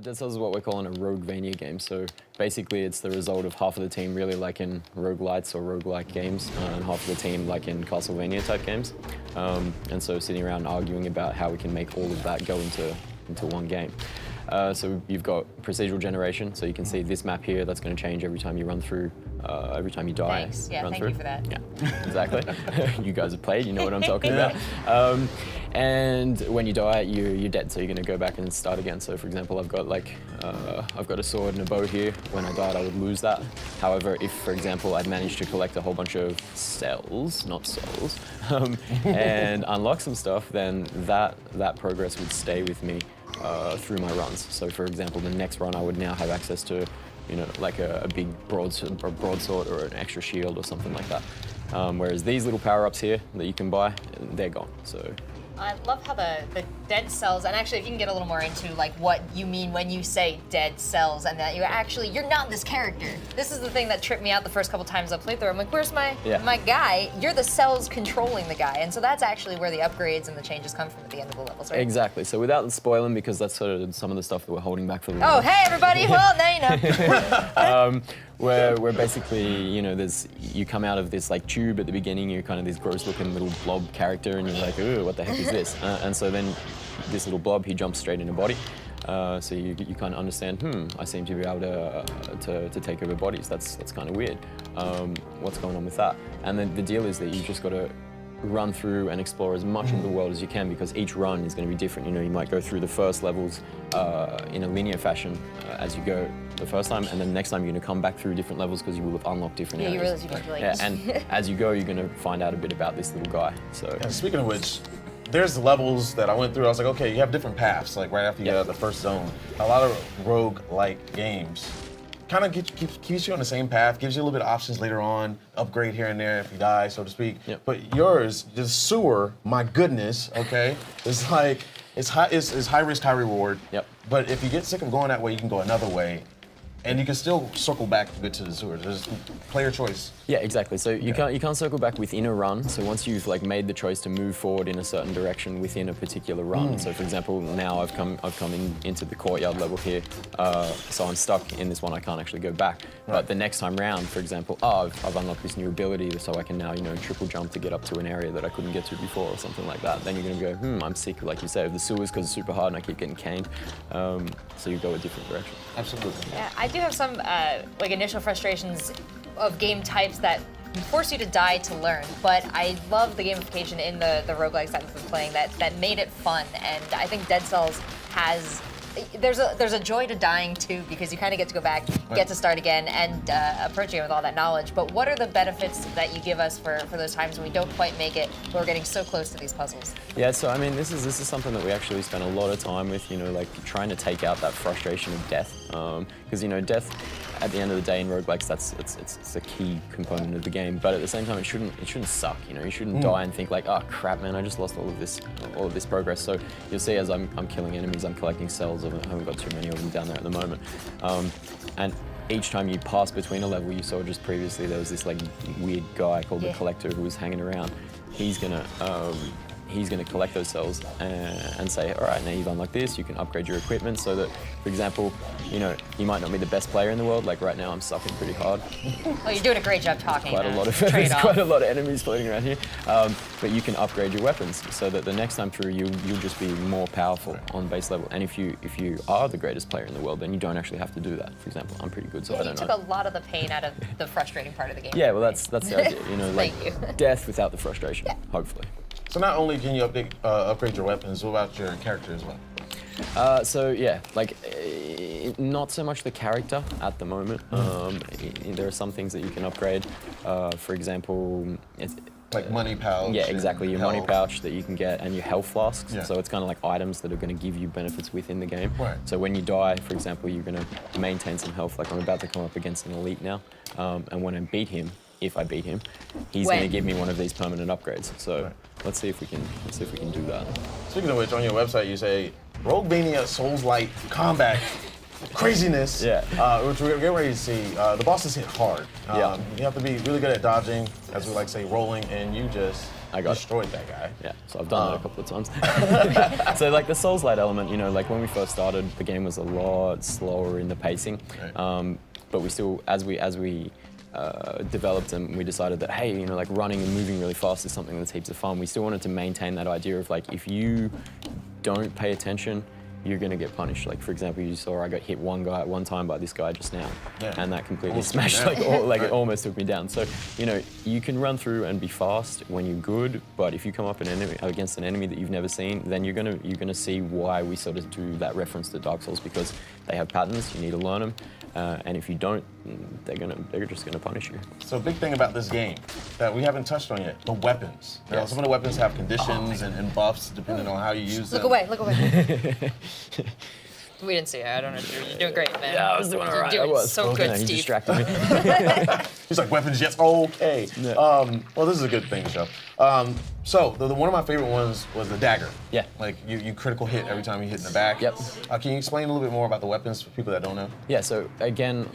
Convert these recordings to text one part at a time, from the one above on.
Dead Cells is what we're calling a roguevania game. So basically, it's the result of half of the team really like in roguelites or roguelike games, and half of the team like in Castlevania type games. And so sitting around arguing about how we can make all of that go into one game. So you've got procedural generation. So you can see this map here. That's going to change every time you run through. Every time you die. Thanks. Yeah, run thank through. you for that. Yeah, exactly. You guys have played. You know what I'm talking about. And when you die, you're dead. So you're going to go back and start again. So for example, I've got a sword and a bow here. When I died, I would lose that. However, if for example I'd managed to collect a whole bunch of cells, not souls, and unlock some stuff, then that progress would stay with me through my runs. So for example, the next run I would now have access to, you know, like a big broadsword or an extra shield or something like that. Whereas these little power-ups here that you can buy, they're gone. So I love how the dead cells, and actually if you can get a little more into like what you mean when you say dead cells, and that you're not this character. This is the thing that tripped me out the first couple times I played through. I'm like, where's my guy? You're the cells controlling the guy, and so that's actually where the upgrades and the changes come from at the end of the levels, right? Exactly. So without spoiling, because that's sort of some of the stuff that we're holding back for the Oh, hey everybody! Well, now you know. where basically, you know, you come out of this like tube at the beginning, you're kind of this gross-looking little blob character, and you're like, ooh, what the heck is this? And so then this little blob, he jumps straight in a body. So you kind of understand, I seem to be able to take over bodies. That's kind of weird. What's going on with that? And then the deal is that you just got to run through and explore as much of the world as you can, because each run is going to be different. You know, you might go through the first levels in a linear fashion as you go the first time, and then next time you're going to come back through different levels because you will have unlocked different areas. You realize you can like. Yeah, and as you go, you're going to find out a bit about this little guy. So. And speaking of which, there's levels that I went through. I was like, okay, you have different paths. Like right after you get out of the first zone, a lot of rogue-like games kind of keeps you on the same path, gives you a little bit of options later on, upgrade here and there if you die, so to speak. Yep. But yours, the sewer, my goodness, okay, it's like it's high risk, high reward. Yep. But if you get sick of going that way, you can go another way. And you can still circle back to get to the sewers. There's player choice. Yeah, exactly. So you can't circle back within a run. So once you've like made the choice to move forward in a certain direction within a particular run. So for example, now I've come into the courtyard level here. So I'm stuck in this one. I can't actually go back. Right. But the next time round, for example, I've unlocked this new ability, so I can now, you know, triple jump to get up to an area that I couldn't get to before or something like that. Then you're gonna go, I'm sick, like you said, of the sewers because it's super hard and I keep getting caned. So you go a different direction. Absolutely. Yeah, I do have some like initial frustrations of game types that force you to die to learn, but I love the gamification in the roguelikes that we've been playing that made it fun, and I think Dead Cells has. There's a joy to dying too, because you kind of get to go back, get to start again, and approaching it with all that knowledge. But what are the benefits that you give us for those times when we don't quite make it, but we're getting so close to these puzzles? Yeah, so I mean, this is something that we actually spend a lot of time with, you know, like trying to take out that frustration of death, because you know, death at the end of the day in roguelikes, it's a key component of the game. But at the same time, it shouldn't suck. You know, you shouldn't die and think like, oh crap, man, I just lost all of this progress. So you'll see as I'm killing enemies, I'm collecting cells. I haven't got too many of them down there at the moment, and each time you pass between a level, you saw just previously there was this like weird guy called the Collector who was hanging around. He's gonna collect those cells and say, all right, now you've unlocked this, you can upgrade your equipment so that, for example, you know, you might not be the best player in the world. Like right now, I'm sucking pretty hard. Well, you're doing a great job talking. There's quite a lot of enemies floating around here. But you can upgrade your weapons so that the next time through, you'll just be more powerful on base level. And if you are the greatest player in the world, then you don't actually have to do that. For example, I'm pretty good, so I don't know. You took a lot of the pain out of the frustrating part of the game. Yeah, well, that's the idea. You know, like death without the frustration, hopefully. So not only can you upgrade your weapons, what about your character as well? So yeah, like not so much the character at the moment. There are some things that you can upgrade. For example, it's like money pouch. Yeah, exactly. Your health. money pouch that you can get, and your health flasks. Yeah. So it's kind of like items that are going to give you benefits within the game. Right. So when you die, for example, you're going to maintain some health. Like I'm about to come up against an elite now, and when I beat him, if I beat him, he's going to give me one of these permanent upgrades. So let's see if we can do that. Speaking of which, on your website you say Roguevania Souls-like combat craziness. Which we're getting ready to see. The bosses hit hard. You have to be really good at dodging, as we like to say, rolling, and you just I got it. destroyed that guy. Yeah, so I've done that a couple of times. So like the Souls-like element, you know, like when we first started, the game was a lot slower in the pacing. Right. But we still, as we developed and we decided that, hey, you know, like running and moving really fast is something that's heaps of fun. We still wanted to maintain that idea of like, if you don't pay attention, you're gonna get punished. Like for example, you saw I got hit one time by this guy just now, and that completely Almost took me smashed down. it almost took me down. So you know, you can run through and be fast when you're good, but if you come up against an enemy that you've never seen, then you're gonna see why we sort of do that reference to Dark Souls, because they have patterns. You need to learn them, and if you don't, they're just gonna punish you. So a big thing about this game that we haven't touched on yet, the weapons. Now, Yes. some of the weapons have conditions and buffs depending on how you use them. Look away, look away. We didn't see it. I don't know. You're doing great, man. Yeah, I was doing all right. You're doing I was. so Okay, good, he Steve. distracted me. He's like, weapons, yes, okay. Well, this is a good thing, Joe. So one of my favorite ones was the dagger. Yeah. Like you critical hit every time you hit in the back. Yep. Can you explain a little bit more about the weapons for people that don't know? Yeah, so again,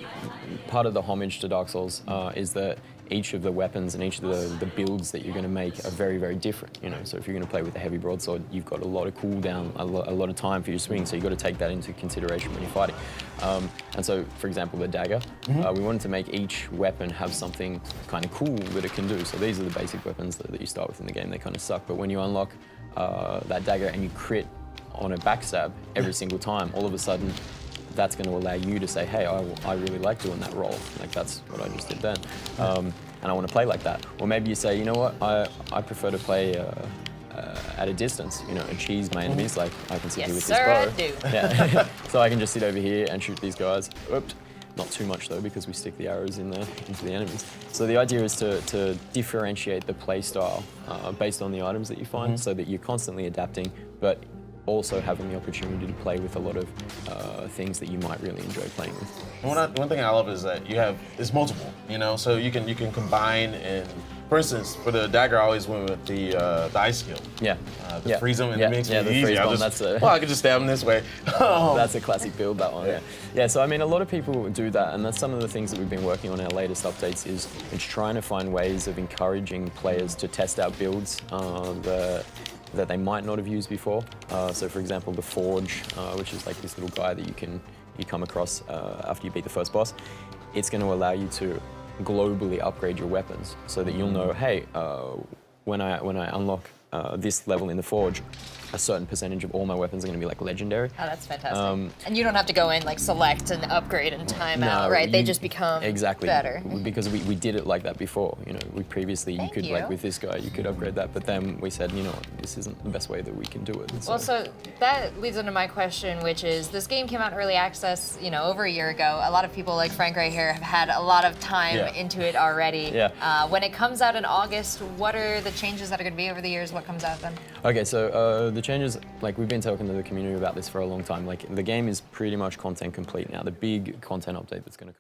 part of the homage to Dark Souls is that each of the weapons and each of the builds that you're going to make are very, very different. You know, so if you're going to play with a heavy broadsword, you've got a lot of cooldown, a lot of time for your swing, so you've got to take that into consideration when you're fighting. And so, for example, the dagger, we wanted to make each weapon have something kind of cool that it can do. So these are the basic weapons that you start with in the game. They kind of suck, but when you unlock that dagger and you crit on a backstab every single time, all of a sudden, that's going to allow you to say, hey, I really like doing that roll. Like, that's what I just did then. And I want to play like that. Or maybe you say, you know what, I prefer to play at a distance, you know, and cheese my enemies. Like, I can sit here with Yes, sir, I this do. bow. Yeah. So I can just sit over here and shoot these guys. Oops. Not too much though, because we stick the arrows into the enemies. So the idea is to differentiate the play style based on the items that you find, so that you're constantly adapting, but also having the opportunity to play with a lot of things that you might really enjoy playing with. One thing I love is that it's multiple, you know, so you can combine and, for instance, for the dagger, I always went with the ice skill. Yeah. The freeze them and yeah. it makes yeah, me the easy. freeze I bomb, just, that's well, I could just stab them this way. That's a classic build, that one. Yeah. So I mean, a lot of people do that, and that's some of the things that we've been working on in our latest updates. Is it's trying to find ways of encouraging players to test out builds that they might not have used before. So for example, the Forge, which is like this little guy that you come across after you beat the first boss. It's going to allow you to globally upgrade your weapons, so that you'll know, hey, when I unlock this level in the Forge, a certain percentage of all my weapons are going to be like legendary. Oh, that's fantastic. And you don't have to go in, like, select and upgrade and time out, right? They just become better. Because we did it like that before. You know, we previously, Thank you could, you. like with this guy, you could upgrade that, but then we said, you know what, this isn't the best way that we can do it. And Well, so that leads into my question, which is, this game came out in early access, you know, over a year ago. A lot of people like Frank right here have had a lot of time Yeah. into it already. Yeah. When it comes out in August, what are the changes that are going to be over the years? What comes out then? Okay, so the changes, like we've been talking to the community about this for a long time. Like the game is pretty much content complete now. The big content update that's going to come